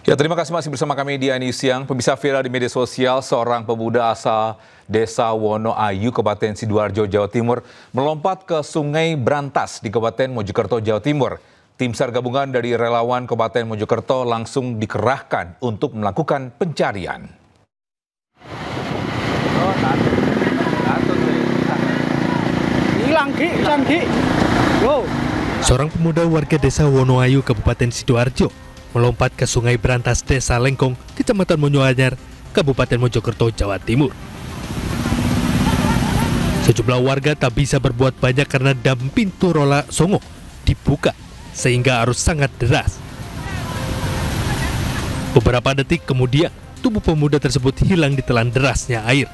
Ya, terima kasih masih bersama kami di Ani Siang. Pemirsa, viral di media sosial, seorang pemuda asal Desa Wonoayu, Kabupaten Sidoarjo, Jawa Timur, melompat ke Sungai Brantas di Kabupaten Mojokerto, Jawa Timur. Tim SAR gabungan dari relawan Kabupaten Mojokerto langsung dikerahkan untuk melakukan pencarian. Seorang pemuda warga Desa Wonoayu, Kabupaten Sidoarjo, melompat ke Sungai Brantas, Desa Lengkong, Kecamatan Monyoanyar, Kabupaten Mojokerto, Jawa Timur. Sejumlah warga tak bisa berbuat banyak karena dam pintu Rola Songo dibuka, sehingga arus sangat deras. Beberapa detik kemudian, tubuh pemuda tersebut hilang ditelan derasnya air.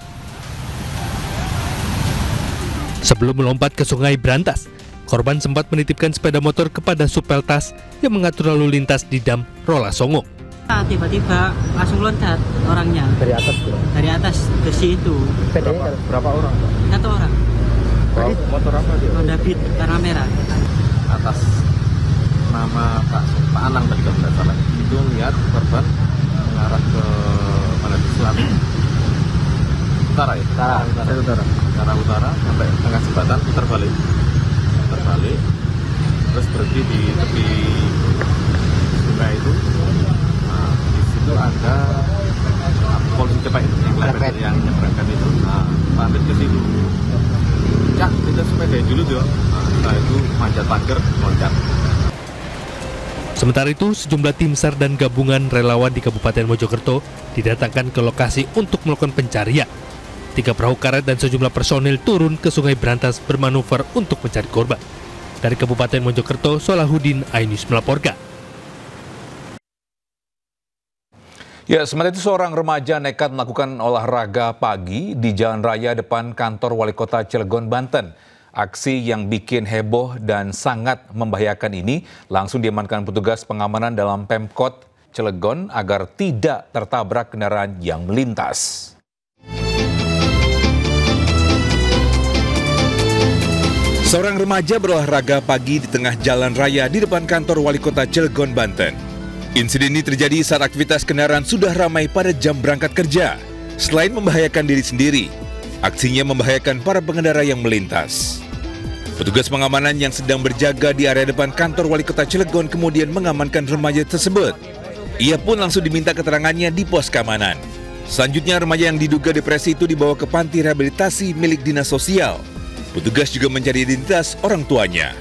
Sebelum melompat ke Sungai Brantas, korban sempat menitipkan sepeda motor kepada supeltas yang mengatur lalu lintas di dam Rola Songo. Tiba-tiba langsung loncat orangnya. Dari atas bro? Dari atas ke situ. Berapa orang? 1 orang. Motor apa dia? Honda Beat warna merah. Atas nama Pak Anang tadi kalau tidak salah. Itu lihat korban mengarah ke mana di selatan? Utara ya? Utara sampai tengah jembatan putar balik, terus berhenti di tepi sungai itu. Nah, di situ ada polisi cepat itu yang nyebrangkan itu. Nah, lanjut ke situ. Cak, kita sepeda dulu tuh. Nah, setelah itu manjat pagar, loncat. Sementara itu, sejumlah tim SAR dan gabungan relawan di Kabupaten Mojokerto didatangkan ke lokasi untuk melakukan pencarian. 3 perahu karet dan sejumlah personil turun ke Sungai Brantas bermanuver untuk mencari korban. Dari Kabupaten Mojokerto, Solahuddin, iNews melaporkan. Ya, sementara itu seorang remaja nekat melakukan olahraga pagi di jalan raya depan kantor Wali Kota Cilegon, Banten. Aksi yang bikin heboh dan sangat membahayakan ini langsung diamankan petugas pengamanan dalam Pemkot Cilegon agar tidak tertabrak kendaraan yang melintas. Seorang remaja berolahraga pagi di tengah jalan raya di depan kantor Wali Kota Cilegon, Banten. Insiden ini terjadi saat aktivitas kendaraan sudah ramai pada jam berangkat kerja. Selain membahayakan diri sendiri, aksinya membahayakan para pengendara yang melintas. Petugas pengamanan yang sedang berjaga di area depan kantor Wali Kota Cilegon kemudian mengamankan remaja tersebut. Ia pun langsung diminta keterangannya di pos keamanan. Selanjutnya, remaja yang diduga depresi itu dibawa ke panti rehabilitasi milik Dinas Sosial. Petugas juga mencari identitas orang tuanya.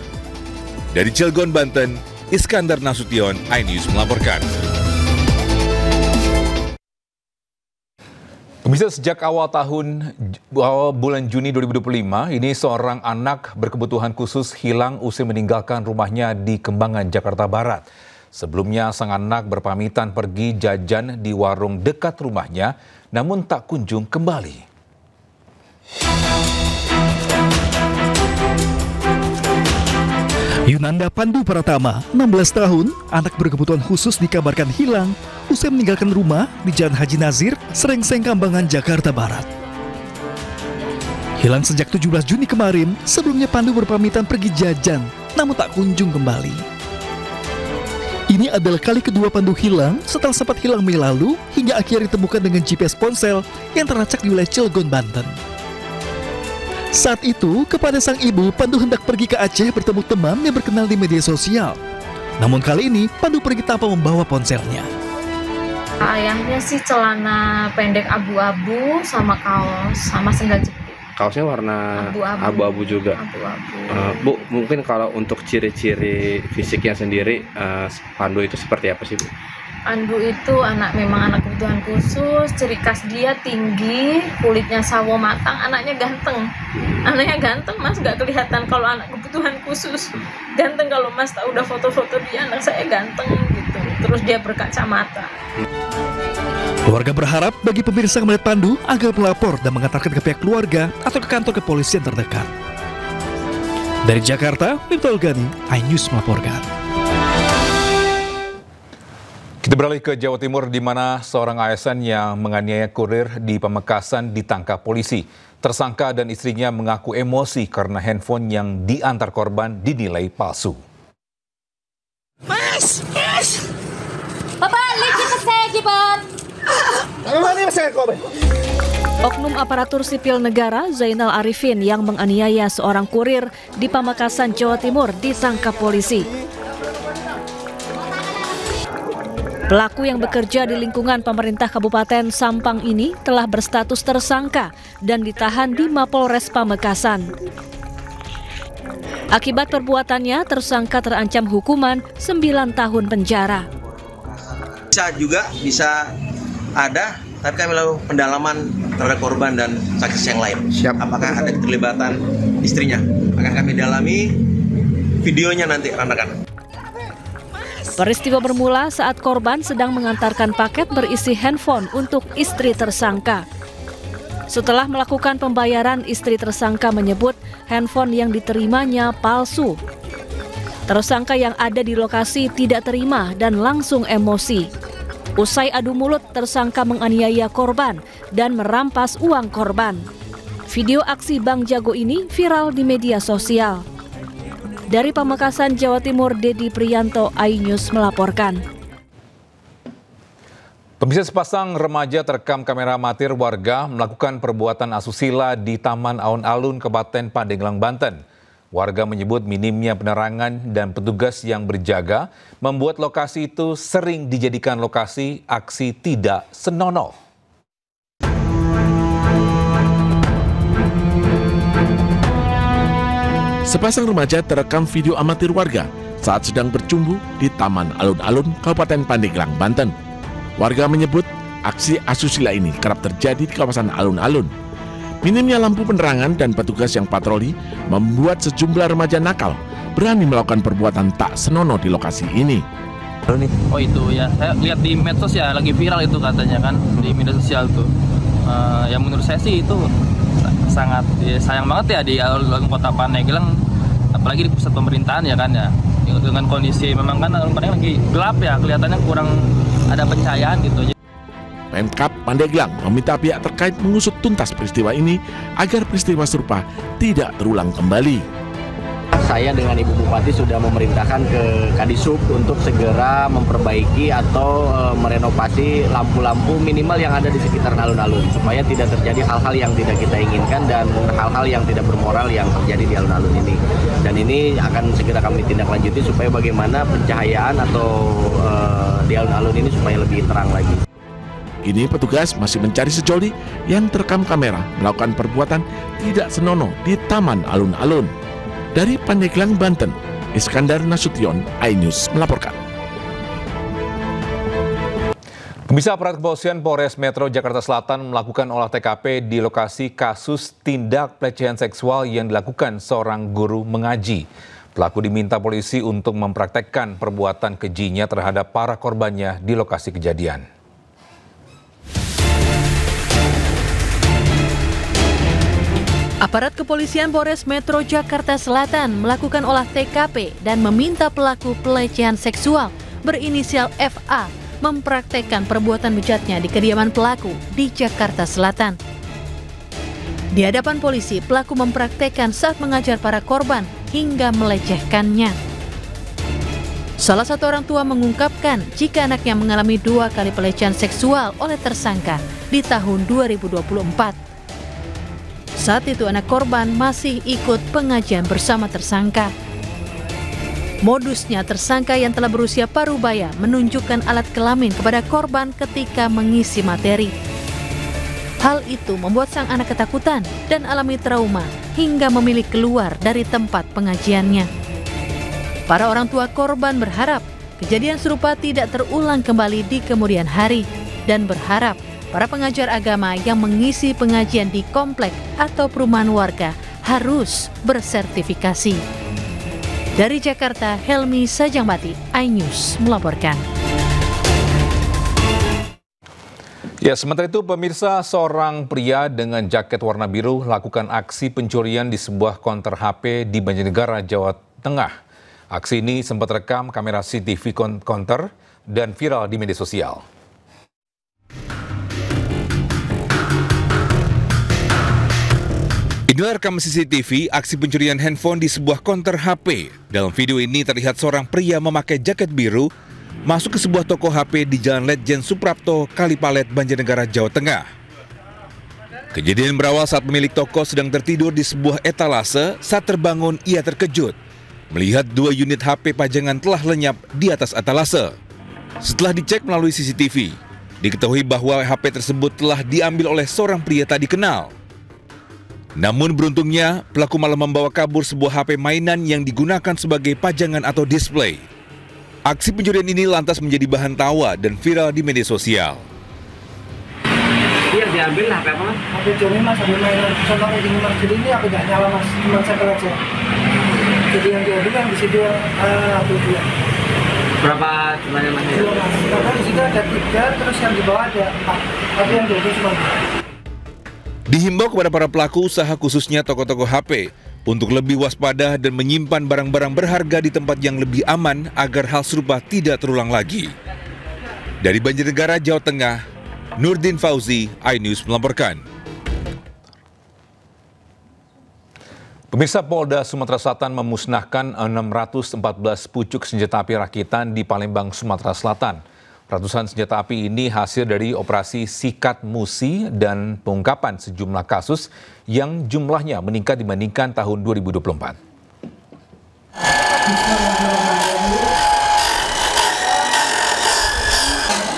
Dari Cilegon, Banten, Iskandar Nasution, iNews melaporkan. Pemirsa, sejak awal bulan Juni 2025, ini seorang anak berkebutuhan khusus hilang usai meninggalkan rumahnya di Kembangan, Jakarta Barat. Sebelumnya, sang anak berpamitan pergi jajan di warung dekat rumahnya, namun tak kunjung kembali. Yunanda Pandu Pratama, 16 tahun, anak berkebutuhan khusus dikabarkan hilang usai meninggalkan rumah di Jalan Haji Nazir, Serengseng, Kambangan, Jakarta Barat. Hilang sejak 17 Juni kemarin, sebelumnya Pandu berpamitan pergi jajan, namun tak kunjung kembali. Ini adalah kali kedua Pandu hilang setelah sempat hilang Mei lalu hingga akhirnya ditemukan dengan GPS ponsel yang teracak di wilayah Cilegon, Banten. Saat itu, kepada sang ibu, Pandu hendak pergi ke Aceh bertemu teman yang berkenal di media sosial. Namun kali ini, Pandu pergi tanpa membawa ponselnya. Ayahnya sih celana pendek abu-abu sama kaos, sama sendal jepit. Kaosnya warna abu-abu juga. Abu-abu. Bu, mungkin kalau untuk ciri-ciri fisiknya sendiri, Pandu itu seperti apa sih, Bu? Pandu itu memang anak kebutuhan khusus, ciri khas dia tinggi, kulitnya sawo matang, anaknya ganteng. Anaknya ganteng, Mas, nggak kelihatan kalau anak kebutuhan khusus. Ganteng kalau Mas tahu udah foto-foto dia, anak saya ganteng gitu. Terus dia berkacamata. Keluarga berharap bagi pemirsa yang melihat Pandu agar melapor dan mengantarkan ke pihak keluarga atau ke kantor kepolisian terdekat. Dari Jakarta, Miftahul Gani, iNews melaporkan. Kita beralih ke Jawa Timur, di mana seorang ASN yang menganiaya kurir di Pamekasan ditangkap polisi. Tersangka dan istrinya mengaku emosi karena handphone yang diantar korban dinilai palsu. Mas! Bapak, lihat Oknum aparatur sipil negara Zainal Arifin yang menganiaya seorang kurir di Pamekasan, Jawa Timur ditangkap polisi. Pelaku yang bekerja di lingkungan pemerintah Kabupaten Sampang ini telah berstatus tersangka dan ditahan di Mapolres Pamekasan. Akibat perbuatannya, tersangka terancam hukuman 9 tahun penjara. Bisa ada, tapi kami lakukan pendalaman terhadap korban dan saksi yang lain. Apakah ada keterlibatan istrinya? Akan kami dalami, videonya nanti rekan-rekan. Peristiwa bermula saat korban sedang mengantarkan paket berisi handphone untuk istri tersangka. Setelah melakukan pembayaran, istri tersangka menyebut handphone yang diterimanya palsu. Tersangka yang ada di lokasi tidak terima dan langsung emosi. Usai adu mulut, tersangka menganiaya korban dan merampas uang korban. Video aksi Bang Jago ini viral di media sosial. Dari Pamekasan, Jawa Timur, Dedi Priyanto, iNews melaporkan. Pemirsa, sepasang remaja terekam kamera amatir warga melakukan perbuatan asusila di Taman Alun-Alun, Kabupaten Pandeglang, Banten. Warga menyebut minimnya penerangan dan petugas yang berjaga membuat lokasi itu sering dijadikan lokasi aksi tidak senonoh. Sepasang remaja terekam video amatir warga saat sedang bercumbu di Taman Alun-Alun, Kabupaten Pandeglang, Banten. Warga menyebut aksi asusila ini kerap terjadi di kawasan alun-alun. Minimnya lampu penerangan dan petugas yang patroli membuat sejumlah remaja nakal berani melakukan perbuatan tak senonoh di lokasi ini. Oh itu ya, saya lihat di medsos ya, lagi viral itu katanya kan, di media sosial tuh. Yang menurut saya sih itu sangat sayang banget ya di alun-alun Kota Pandeglang, apalagi di pusat pemerintahan ya kan ya, dengan kondisi memang kan alun-alun lagi gelap ya, kelihatannya kurang ada pencahayaan gitu. Pemkab Pandeglang meminta pihak terkait mengusut tuntas peristiwa ini agar peristiwa serupa tidak terulang kembali. Saya dengan Ibu Bupati sudah memerintahkan ke Kadisub untuk segera memperbaiki atau merenovasi lampu-lampu minimal yang ada di sekitar alun-alun supaya tidak terjadi hal-hal yang tidak kita inginkan dan hal-hal yang tidak bermoral yang terjadi di alun-alun ini. Dan ini akan segera kami tindak lanjuti supaya bagaimana pencahayaan atau di alun-alun ini supaya lebih terang lagi. Kini petugas masih mencari sejoli yang terekam kamera melakukan perbuatan tidak senonoh di Taman Alun-Alun. Dari Pandeglang, Banten, Iskandar Nasution, iNews melaporkan. Pemirsa, aparat kepolisian Polres Metro Jakarta Selatan melakukan olah TKP di lokasi kasus tindak pelecehan seksual yang dilakukan seorang guru mengaji. Pelaku diminta polisi untuk mempraktekkan perbuatan kejinya terhadap para korbannya di lokasi kejadian. Aparat kepolisian Polres Metro Jakarta Selatan melakukan olah TKP dan meminta pelaku pelecehan seksual berinisial FA mempraktekkan perbuatan bejatnya di kediaman pelaku di Jakarta Selatan. Di hadapan polisi, pelaku mempraktekkan saat mengajar para korban hingga melecehkannya. Salah satu orang tua mengungkapkan jika anaknya mengalami 2 kali pelecehan seksual oleh tersangka di tahun 2024. Saat itu anak korban masih ikut pengajian bersama tersangka. Modusnya, tersangka yang telah berusia parubaya menunjukkan alat kelamin kepada korban ketika mengisi materi. Hal itu membuat sang anak ketakutan dan alami trauma hingga memilih keluar dari tempat pengajiannya. Para orang tua korban berharap kejadian serupa tidak terulang kembali di kemudian hari dan berharap para pengajar agama yang mengisi pengajian di komplek atau perumahan warga harus bersertifikasi. Dari Jakarta, Helmi Sajangbati, iNews melaporkan. Ya, sementara itu pemirsa, seorang pria dengan jaket warna biru lakukan aksi pencurian di sebuah konter HP di Banjarnegara, Jawa Tengah. Aksi ini sempat rekam kamera CCTV konter dan viral di media sosial. Inilah rekam CCTV aksi pencurian handphone di sebuah konter HP. Dalam video ini terlihat seorang pria memakai jaket biru masuk ke sebuah toko HP di Jalan Letjen Suprapto, Kalipalet, Banjarnegara, Jawa Tengah. Kejadian berawal saat pemilik toko sedang tertidur di sebuah etalase. Saat terbangun, ia terkejut melihat 2 unit HP pajangan telah lenyap di atas etalase. Setelah dicek melalui CCTV, diketahui bahwa HP tersebut telah diambil oleh seorang pria tak dikenal. Namun beruntungnya, pelaku malah membawa kabur sebuah HP mainan yang digunakan sebagai pajangan atau display. Aksi pencurian ini lantas menjadi bahan tawa dan viral di media sosial. Yang diambil HP apa mas? HP cumi mas, HP mainan contoh kayak gini mas. Jadi ini aku nggak nyala mas, cuma segel aja. Jadi yang diambil kan di situ HP 2. Berapa jumlahnya mas? 2 mas. Karena di situ ada 3, terus yang di bawah ada 4. Tapi yang diambil cuma 2. Dihimbau kepada para pelaku usaha khususnya toko-toko HP untuk lebih waspada dan menyimpan barang-barang berharga di tempat yang lebih aman agar hal serupa tidak terulang lagi. Dari Banjarnegara, Jawa Tengah, Nurdin Fauzi, iNews melaporkan. Pemirsa, Polda Sumatera Selatan memusnahkan 614 pucuk senjata api rakitan di Palembang, Sumatera Selatan. Ratusan senjata api ini hasil dari operasi Sikat Musi dan pengungkapan sejumlah kasus yang jumlahnya meningkat dibandingkan tahun 2024.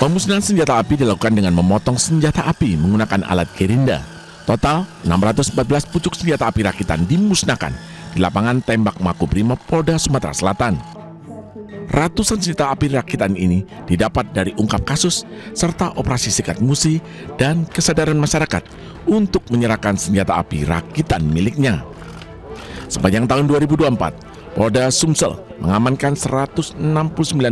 Pemusnahan senjata api dilakukan dengan memotong senjata api menggunakan alat gerinda. Total 614 pucuk senjata api rakitan dimusnahkan di lapangan tembak Makobrimob Polda Sumatera Selatan. Ratusan senjata api rakitan ini didapat dari ungkap kasus serta operasi Sikat Musi dan kesadaran masyarakat untuk menyerahkan senjata api rakitan miliknya. Sepanjang tahun 2024, Polda Sumsel mengamankan 169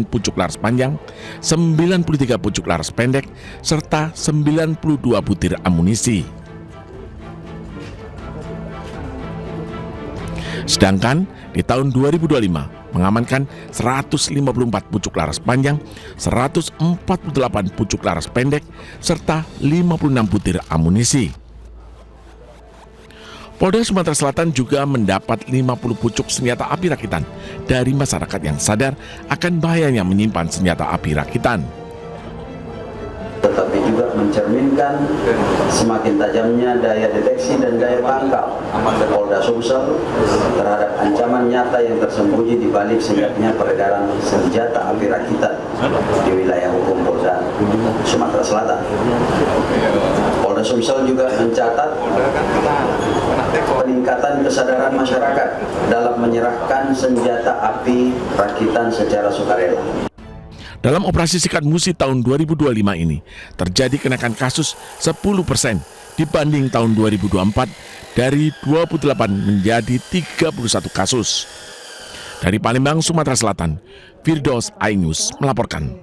pucuk laras panjang, 93 pucuk laras pendek, serta 92 butir amunisi. Sedangkan di tahun 2025, mengamankan 154 pucuk laras panjang, 148 pucuk laras pendek, serta 56 butir amunisi. Polda Sumatera Selatan juga mendapat 50 pucuk senjata api rakitan dari masyarakat yang sadar akan bahayanya menyimpan senjata api rakitan. Tetapi juga mencerminkan semakin tajamnya daya deteksi dan daya tangkal Polda Sumsel terhadap ancaman nyata yang tersembunyi di balik senyapnya peredaran senjata api rakitan di wilayah hukum Polda Sumatera Selatan. Polda Sumsel juga mencatat peningkatan kesadaran masyarakat dalam menyerahkan senjata api rakitan secara sukarela. Dalam operasi Sikat Musi tahun 2025 ini, terjadi kenaikan kasus 10% dibanding tahun 2024 dari 28 menjadi 31 kasus. Dari Palembang, Sumatera Selatan, Firdaus, iNews melaporkan.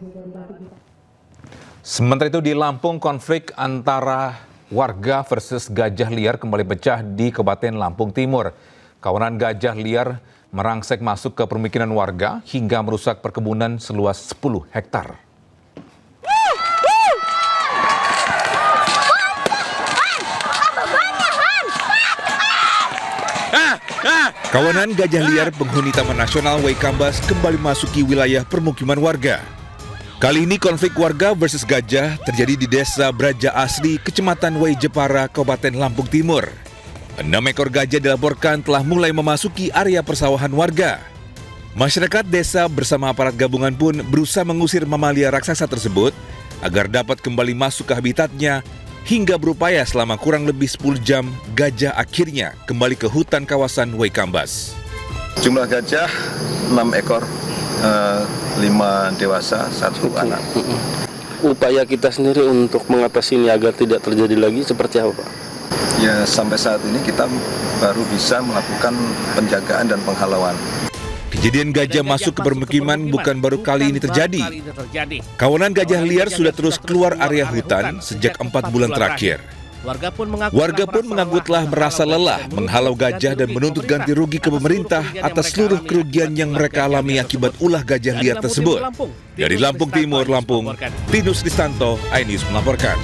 Sementara itu di Lampung, konflik antara warga versus gajah liar kembali pecah di Kabupaten Lampung Timur. Kawanan gajah liar merangsek masuk ke permukiman warga hingga merusak perkebunan seluas 10 hektar. Kawanan gajah liar penghuni Taman Nasional Waikambas kembali masuki wilayah permukiman warga. Kali ini konflik warga versus gajah terjadi di Desa Braja Asri, Kecamatan Waijepara, Kabupaten Lampung Timur. 6 ekor gajah dilaporkan telah mulai memasuki area persawahan warga. Masyarakat desa bersama aparat gabungan pun berusaha mengusir mamalia raksasa tersebut agar dapat kembali masuk ke habitatnya, hingga berupaya selama kurang lebih 10 jam gajah akhirnya kembali ke hutan kawasan Waikambas. Jumlah gajah 6 ekor, 5 dewasa, 1 anak. Upaya kita sendiri untuk mengatasi ini agar tidak terjadi lagi seperti apa, Pak? Ya, sampai saat ini kita baru bisa melakukan penjagaan dan penghalauan. Kejadian gajah masuk ke permukiman bukan baru kali ini terjadi. Kawanan gajah liar sudah terus keluar area hutan sejak 4 bulan terakhir. Warga pun mengaku telah merasa lelah menghalau gajah dan menuntut ganti rugi ke pemerintah atas seluruh kerugian yang mereka alami akibat ulah gajah liar tersebut. Dari Lampung Timur, Lampung, Tinus Kristanto, iNews melaporkan.